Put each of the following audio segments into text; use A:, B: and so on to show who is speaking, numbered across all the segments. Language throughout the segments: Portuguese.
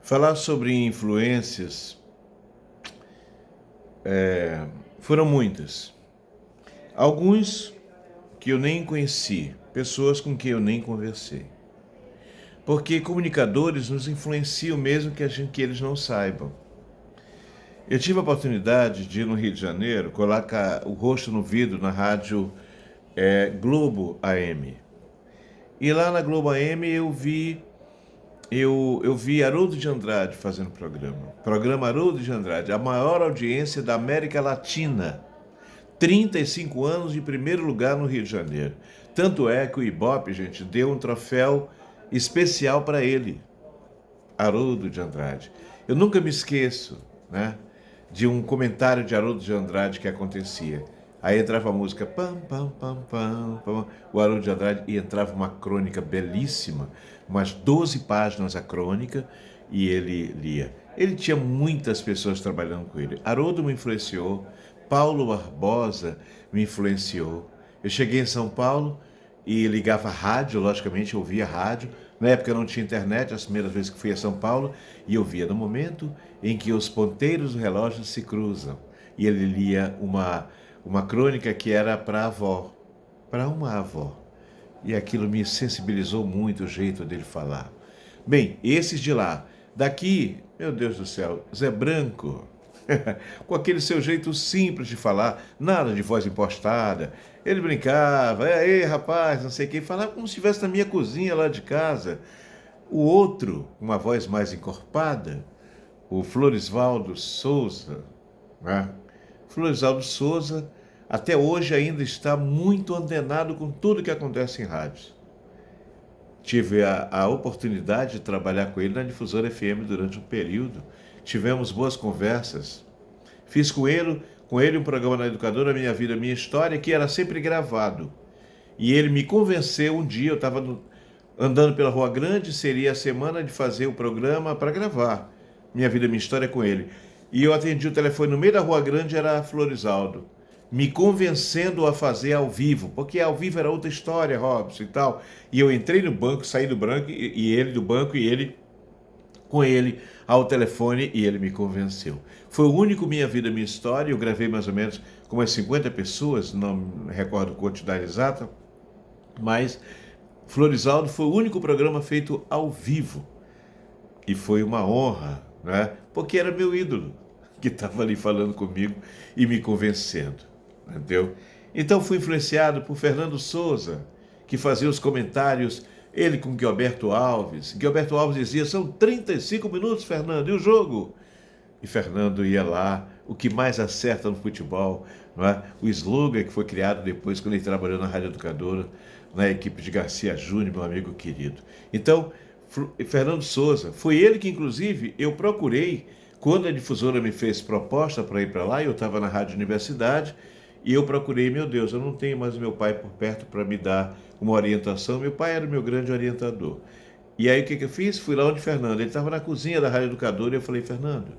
A: Falar sobre influências foram muitas. Alguns que eu nem conheci, pessoas com quem eu nem conversei. Porque comunicadores nos influenciam mesmo que eles não saibam. Eu tive a oportunidade de ir no Rio de Janeiro, colocar o rosto no vidro na rádio Globo AM. E lá na Globo AM eu vi Haroldo de Andrade fazendo programa. Programa Haroldo de Andrade, a maior audiência da América Latina. 35 anos de primeiro lugar no Rio de Janeiro. Tanto é que o Ibope, gente, deu um troféu especial para ele, Haroldo de Andrade. Eu nunca me esqueço, né, de um comentário de Haroldo de Andrade que acontecia. Aí entrava a música, pam, pam, pam, pam, pam, o Haroldo de Andrade, e entrava uma crônica belíssima, umas 12 páginas a crônica, e ele lia. Ele tinha muitas pessoas trabalhando com ele. Haroldo me influenciou, Paulo Barbosa me influenciou. Eu cheguei em São Paulo e ligava rádio, logicamente eu ouvia rádio. Na época não tinha internet, as primeiras vezes que fui a São Paulo, e eu via no momento em que os ponteiros do relógio se cruzam. E ele lia uma crônica que era para a avó, para uma avó. E aquilo me sensibilizou muito o jeito dele falar. Bem, esses de lá. Daqui, meu Deus do céu, Zé Branco, com aquele seu jeito simples de falar, nada de voz impostada. Ele brincava, ei rapaz, não sei o que, falava como se estivesse na minha cozinha lá de casa. O outro, uma voz mais encorpada, o Floresvaldo Souza, né? Floresvaldo Souza, até hoje ainda está muito antenado com tudo que acontece em rádios. Tive a oportunidade de trabalhar com ele na Difusora FM durante um período. Tivemos boas conversas. Fiz com ele um programa na Educadora, Minha Vida, Minha História, que era sempre gravado. E ele me convenceu um dia, eu estava andando pela Rua Grande, seria a semana de fazer o programa para gravar Minha Vida, Minha História com ele. E eu atendi o telefone no meio da Rua Grande, era Floresvaldo, me convencendo a fazer ao vivo, porque ao vivo era outra história, Robson e tal. E eu entrei no banco, saí do banco, e ele do banco, e ele com ele ao telefone, e ele me convenceu. Foi o único Minha Vida, Minha História, eu gravei mais ou menos com umas 50 pessoas, não me recordo a quantidade exata, mas Floresvaldo foi o único programa feito ao vivo. E foi uma honra, né? Porque era meu ídolo que estava ali falando comigo e me convencendo, entendeu? Então fui influenciado por Fernando Souza, que fazia os comentários, ele com Gilberto Alves. Gilberto Alves dizia, são 35 minutos, Fernando, e o jogo? E Fernando ia lá, o que mais acerta no futebol, não é? O slogan que foi criado depois, quando ele trabalhou na Rádio Educadora, na equipe de Garcia Júnior, meu amigo querido. Então, Fernando Souza, foi ele que, inclusive, eu procurei, quando a difusora me fez proposta para ir para lá, eu estava na Rádio Universidade, e eu procurei, meu Deus, eu não tenho mais o meu pai por perto para me dar uma orientação. Meu pai era o meu grande orientador. E aí o que eu fiz? Fui lá onde Fernando, ele estava na cozinha da Rádio Educadora, e eu falei, Fernando,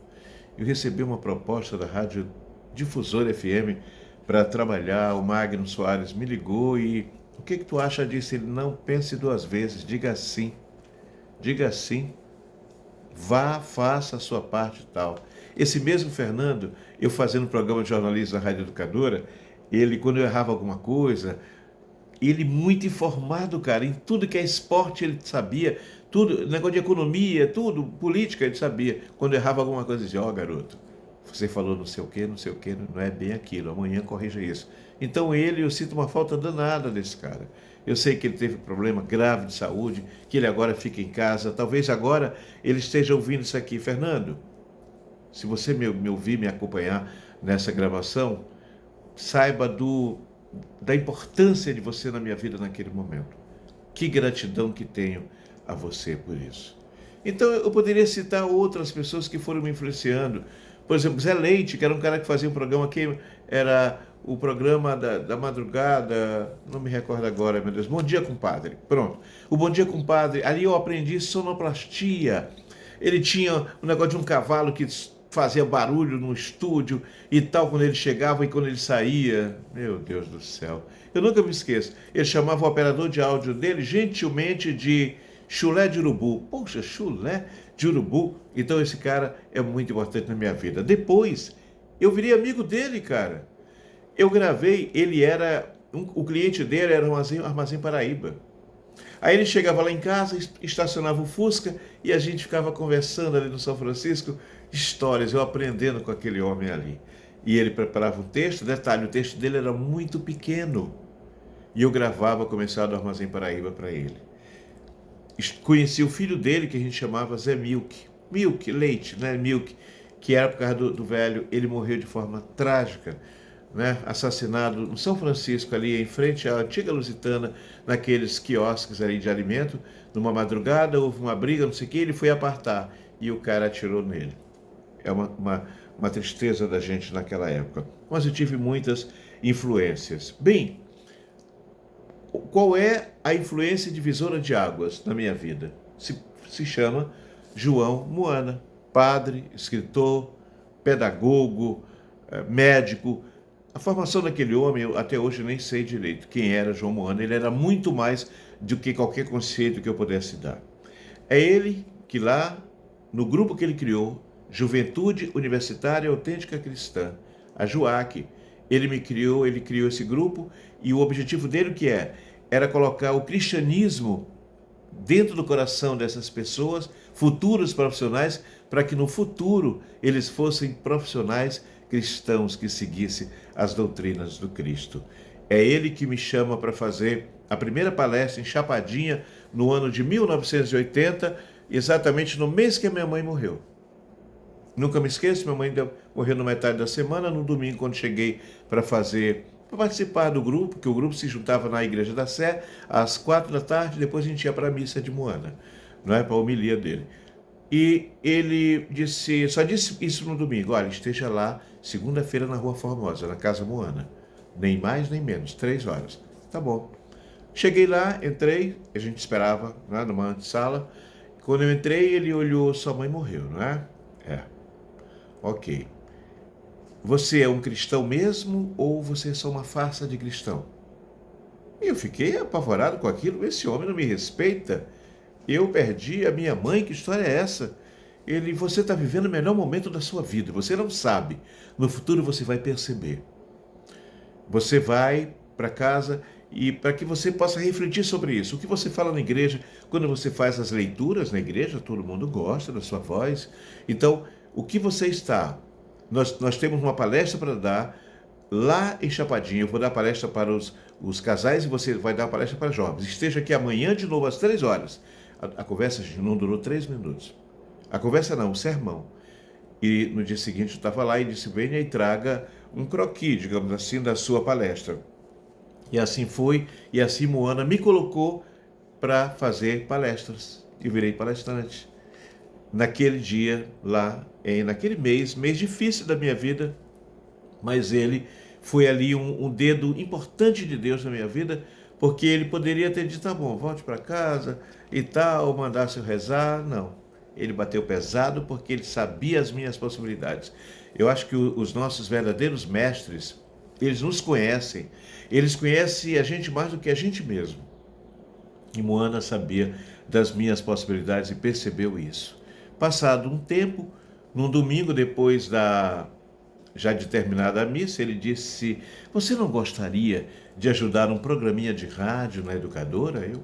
A: eu recebi uma proposta da Rádio Difusora FM para trabalhar, o Magno Soares me ligou e o que tu acha disso? Ele, não pense duas vezes, diga sim, vá, faça a sua parte e tal. Esse mesmo Fernando, eu fazendo um programa de jornalismo na Rádio Educadora, ele, quando eu errava alguma coisa, ele muito informado, cara, em tudo que é esporte ele sabia, tudo, negócio de economia, tudo, política ele sabia. Quando eu errava alguma coisa, ele dizia, ó garoto, você falou não sei o que, não é bem aquilo, amanhã corrija isso. Então eu sinto uma falta danada desse cara. Eu sei que ele teve problema grave de saúde, que ele agora fica em casa, talvez agora ele esteja ouvindo isso aqui. Fernando, se você me ouvir, me acompanhar nessa gravação, saiba da importância de você na minha vida naquele momento. Que gratidão que tenho a você por isso. Então eu poderia citar outras pessoas que foram me influenciando. Por exemplo, Zé Leite, que era um cara que fazia um programa que era o programa da madrugada, não me recordo agora, meu Deus, Bom Dia Compadre, pronto. O Bom Dia Compadre, ali eu aprendi sonoplastia. Ele tinha um negócio de um cavalo que fazia barulho no estúdio e tal, quando ele chegava e quando ele saía. Meu Deus do céu. Eu nunca me esqueço. Ele chamava o operador de áudio dele, gentilmente, de chulé de urubu. Poxa, chulé de urubu. Então esse cara é muito importante na minha vida. Depois, eu virei amigo dele, cara. Eu gravei, o cliente dele era um Armazém Paraíba. Aí ele chegava lá em casa, estacionava o Fusca e a gente ficava conversando ali no São Francisco, histórias, eu aprendendo com aquele homem ali. E ele preparava um texto, detalhe, o texto dele era muito pequeno. E eu gravava começado do Armazém Paraíba para ele. Conheci o filho dele, que a gente chamava Zé Milk. Milk, leite, né? Milk, que era por causa do velho. Ele morreu de forma trágica, né? Assassinado no São Francisco, ali em frente à antiga Lusitana, naqueles quiosques ali de alimento. Numa madrugada, houve uma briga, não sei o que, ele foi apartar e o cara atirou nele. É uma tristeza da gente naquela época. Mas eu tive muitas influências. Bem, qual é a influência divisora de águas na minha vida? Se chama João Moana, padre, escritor, pedagogo, médico. A formação daquele homem, eu até hoje nem sei direito quem era João Moana. Ele era muito mais do que qualquer conceito que eu pudesse dar. É ele que lá, no grupo que ele criou, Juventude Universitária Autêntica Cristã, a JUAC, ele criou esse grupo e o objetivo dele era colocar o cristianismo dentro do coração dessas pessoas, futuros profissionais, para que no futuro eles fossem profissionais cristãos que seguissem as doutrinas do Cristo. É ele que me chama para fazer a primeira palestra em Chapadinha no ano de 1980, exatamente no mês que a minha mãe morreu. Nunca me esqueço, minha mãe morreu na metade da semana, no domingo, quando cheguei para participar do grupo, que o grupo se juntava na Igreja da Sé, às 4 da tarde, depois a gente ia para a missa de Moana, não é? Para a homilia dele. E ele só disse isso no domingo: olha, esteja lá segunda-feira na Rua Formosa, na Casa Moana. Nem mais nem menos, 3 horas. Tá bom. Cheguei lá, entrei, a gente esperava, né, numa antessala. Quando eu entrei, ele olhou: sua mãe morreu, não é? É. Ok. Você é um cristão mesmo ou você é só uma farsa de cristão? E eu fiquei apavorado com aquilo. Esse homem não me respeita. Eu perdi a minha mãe, que história é essa? Você está vivendo o melhor momento da sua vida. Você não sabe. No futuro você vai perceber. Você vai para casa e para que você possa refletir sobre isso. O que você fala na igreja, quando você faz as leituras na igreja, todo mundo gosta da sua voz. Então, o que você está? Nós temos uma palestra para dar lá em Chapadinha. Eu vou dar palestra para os casais e você vai dar palestra para jovens. Esteja aqui amanhã de novo às 3 horas. A conversa não durou 3 minutos. A conversa não, o sermão. E no dia seguinte eu estava lá e disse: venha e traga um croquis, digamos assim, da sua palestra. E assim foi, e assim Moana me colocou para fazer palestras. E virei palestrante. Naquele dia, lá, naquele mês difícil da minha vida, mas ele foi ali um dedo importante de Deus na minha vida, porque ele poderia ter dito: tá bom, volte para casa e tal, mandasse eu rezar. Não. Ele bateu pesado porque ele sabia as minhas possibilidades. Eu acho que os nossos verdadeiros mestres, eles nos conhecem. Eles conhecem a gente mais do que a gente mesmo. E Moana sabia das minhas possibilidades e percebeu isso. Passado um tempo, num domingo depois já de terminada a missa, ele disse: você não gostaria de ajudar um programinha de rádio na Educadora? Eu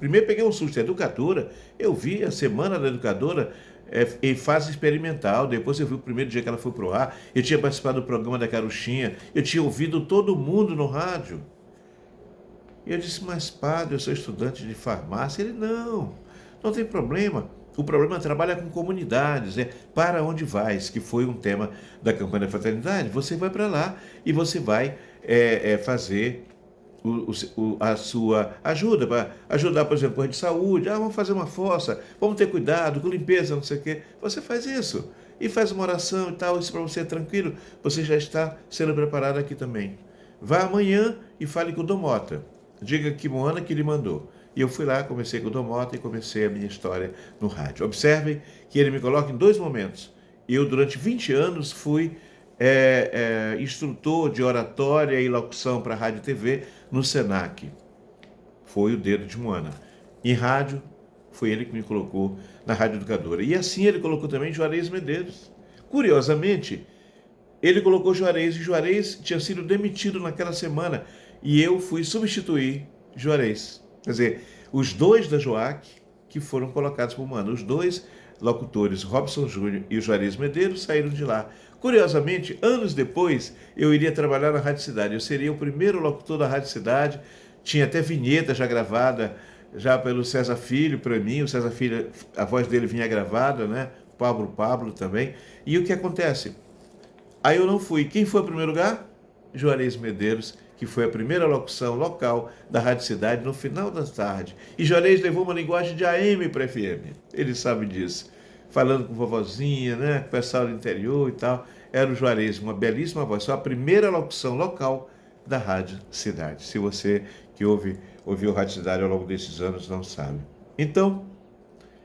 A: primeiro peguei um susto. Educadora? Eu vi a Semana da Educadora em fase experimental. Depois eu vi o primeiro dia que ela foi pro ar. Eu tinha participado do programa da Caruchinha. Eu tinha ouvido todo mundo no rádio. E eu disse: mas padre, eu sou estudante de farmácia. Ele: não tem problema. O problema trabalha com comunidades, para onde vais, que foi um tema da campanha da fraternidade. Você vai para lá e você vai fazer a sua ajuda, para ajudar, por exemplo, com a de saúde. Vamos fazer uma fossa, vamos ter cuidado com limpeza, não sei o quê. Você faz isso e faz uma oração e tal, isso para você é tranquilo. Você já está sendo preparado aqui também. Vá amanhã e fale com o Domota. Diga que Moana que lhe mandou. E eu fui lá, comecei com o Domota e comecei a minha história no rádio. Observem que ele me coloca em 2 momentos. Eu, durante 20 anos, fui instrutor de oratória e locução para rádio e TV no Senac. Foi o dedo de Moana. Em rádio, Foi ele que me colocou na Rádio Educadora. E assim ele colocou também Juarez Medeiros. Curiosamente, ele colocou Juarez, e Juarez tinha sido demitido naquela semana. E eu fui substituir Juarez. Quer dizer, os dois da Joac que foram colocados por Mano, os dois locutores, Robson Júnior e o Juarez Medeiros, saíram de lá. Curiosamente, anos depois, eu iria trabalhar na Rádio Cidade. Eu seria o primeiro locutor da Rádio Cidade. Tinha até vinheta já gravada, já pelo César Filho, para mim. O César Filho, a voz dele vinha gravada, né? Pablo também. E o que acontece? Aí eu não fui. Quem foi o primeiro lugar? Juarez Medeiros, que foi a primeira locução local da Rádio Cidade no final da tarde. E Juarez levou uma linguagem de AM para FM. Ele sabe disso. Falando com vovozinha, né? Com o pessoal do interior e tal. Era o Juarez, uma belíssima voz. Foi a primeira locução local da Rádio Cidade. Se você que ouviu Rádio Cidade ao longo desses anos não sabe. Então,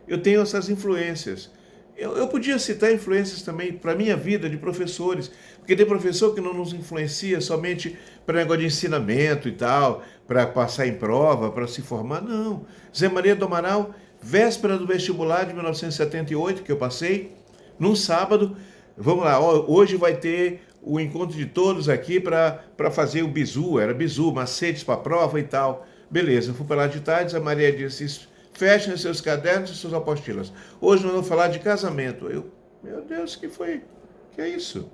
A: eu tenho essas influências. Eu podia citar influências também para a minha vida de professores, porque tem professor que não nos influencia somente para negócio de ensinamento e tal, para passar em prova, para se formar, não. Zé Maria do Amaral, véspera do vestibular de 1978, que eu passei, num sábado, vamos lá, hoje vai ter o encontro de todos aqui para fazer o bizu, era bizu, macetes para a prova e tal. Beleza, eu fui para lá de tarde, Zé Maria disse: fechem seus cadernos e suas apostilas. Hoje nós vamos falar de casamento. Meu Deus, que é isso?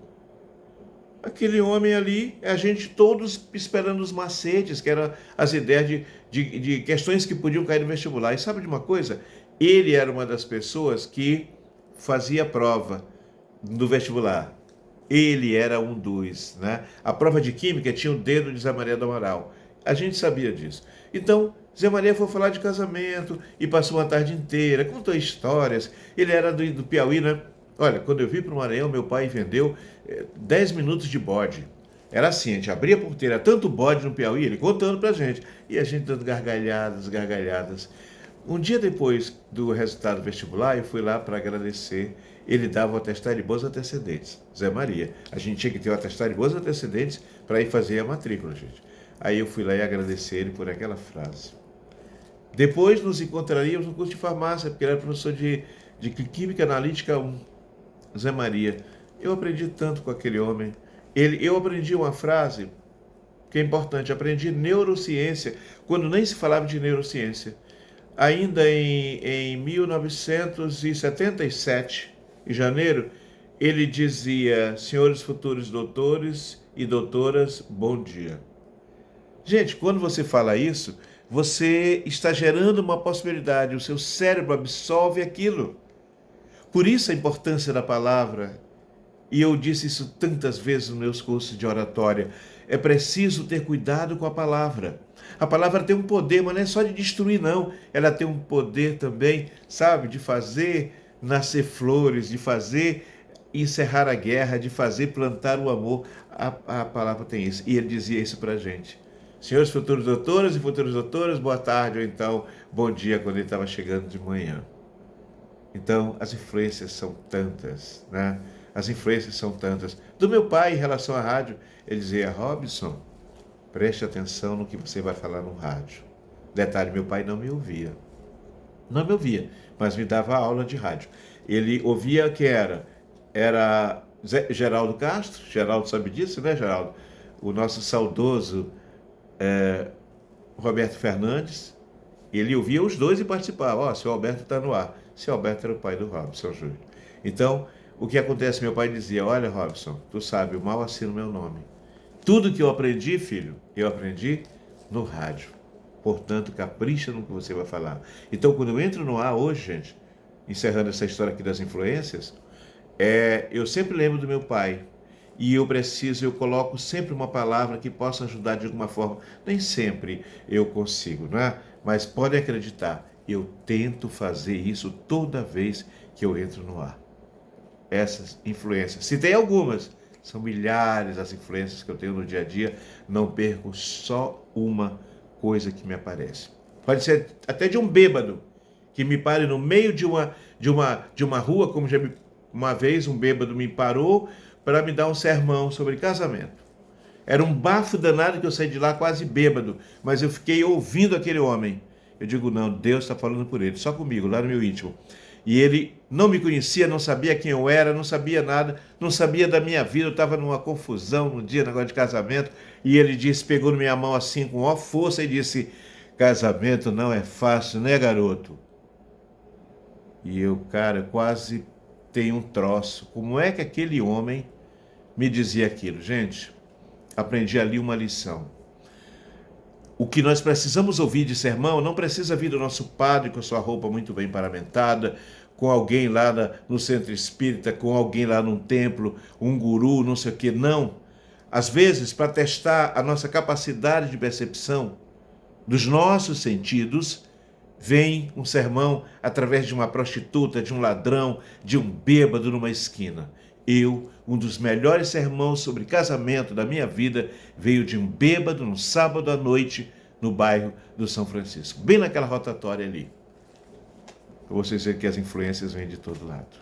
A: Aquele homem ali, a gente todos esperando os macetes, que eram as ideias de questões que podiam cair no vestibular. E sabe de uma coisa? Ele era uma das pessoas que fazia prova do vestibular. Ele era um dos, né? A prova de química tinha o dedo de Zé Maria do Amaral. A gente sabia disso. Então, Zé Maria foi falar de casamento e passou uma tarde inteira, contou histórias. Ele era do Piauí, né? Olha, quando eu vim para o Maranhão, meu pai vendeu 10 minutos de bode. Era assim, a gente abria a porteira, tanto bode no Piauí, ele contando pra gente. E a gente dando gargalhadas. Um dia depois do resultado vestibular, eu fui lá para agradecer. Ele dava o atestado de bons antecedentes, Zé Maria. A gente tinha que ter o atestado de bons antecedentes para ir fazer a matrícula, gente. Aí eu fui lá e agradecer ele por aquela frase. Depois nos encontraríamos no curso de farmácia, porque ele era professor de Química Analítica 1, Zé Maria. Eu aprendi tanto com aquele homem. Eu aprendi uma frase que é importante, aprendi neurociência, quando nem se falava de neurociência. Ainda em 1977, em janeiro, ele dizia: senhores futuros doutores e doutoras, bom dia. Gente, quando você fala isso, você está gerando uma possibilidade, o seu cérebro absorve aquilo. Por isso a importância da palavra, e eu disse isso tantas vezes nos meus cursos de oratória, é preciso ter cuidado com a palavra. A palavra tem um poder, mas não é só de destruir, não. Ela tem um poder também, sabe, de fazer nascer flores, de fazer encerrar a guerra, de fazer plantar o amor. A palavra tem isso. E ele dizia isso pra gente. Senhores futuros doutores e futuras doutoras, boa tarde, ou então bom dia, quando ele estava chegando de manhã. Então, as influências são tantas, né? As influências são tantas. Do meu pai, em relação à rádio, ele dizia: Robson, preste atenção no que você vai falar no rádio. Detalhe, meu pai não me ouvia. Não me ouvia, mas me dava aula de rádio. Ele ouvia que era Geraldo Castro. Geraldo sabe disso, né, Geraldo? O nosso saudoso Roberto Fernandes. Ele ouvia os dois e participava. Seu Alberto está no ar. Seu Alberto era o pai do Robson Júnior. Então, o que acontece? Meu pai dizia: olha, Robson, tu sabe, eu mal assino meu nome. Tudo que eu aprendi, filho, eu aprendi no rádio. Portanto, capricha no que você vai falar. Então, quando eu entro no ar hoje, gente, encerrando essa história aqui das influências, eu sempre lembro do meu pai. E eu coloco sempre uma palavra que possa ajudar de alguma forma. Nem sempre eu consigo, não é? Mas pode acreditar, eu tento fazer isso toda vez que eu entro no ar. Essas influências, se tem algumas, são milhares as influências que eu tenho no dia a dia, não perco só uma coisa que me aparece. Pode ser até de um bêbado, que me pare no meio de uma rua, como uma vez um bêbado me parou para me dar um sermão sobre casamento. Era um bafo danado que eu saí de lá quase bêbado, mas eu fiquei ouvindo aquele homem. Eu digo, não, Deus está falando por ele, só comigo, lá no meu íntimo. E ele não me conhecia, não sabia quem eu era, não sabia nada, não sabia da minha vida, eu estava numa confusão no dia, negócio de casamento, e ele disse, pegou na minha mão assim com maior força e disse, casamento não é fácil, né, garoto? E eu, cara, quase tenho um troço. Como é que aquele homem me dizia aquilo? Gente, aprendi ali uma lição. O que nós precisamos ouvir de sermão não precisa vir do nosso padre com a sua roupa muito bem paramentada, com alguém lá no centro espírita, com alguém lá num templo, um guru, não sei o quê. Não. Às vezes, para testar a nossa capacidade de percepção dos nossos sentidos, vem um sermão através de uma prostituta, de um ladrão, de um bêbado numa esquina. Um dos melhores sermões sobre casamento da minha vida veio de um bêbado no sábado à noite no bairro do São Francisco, bem naquela rotatória ali. Para vocês verem que as influências vêm de todo lado.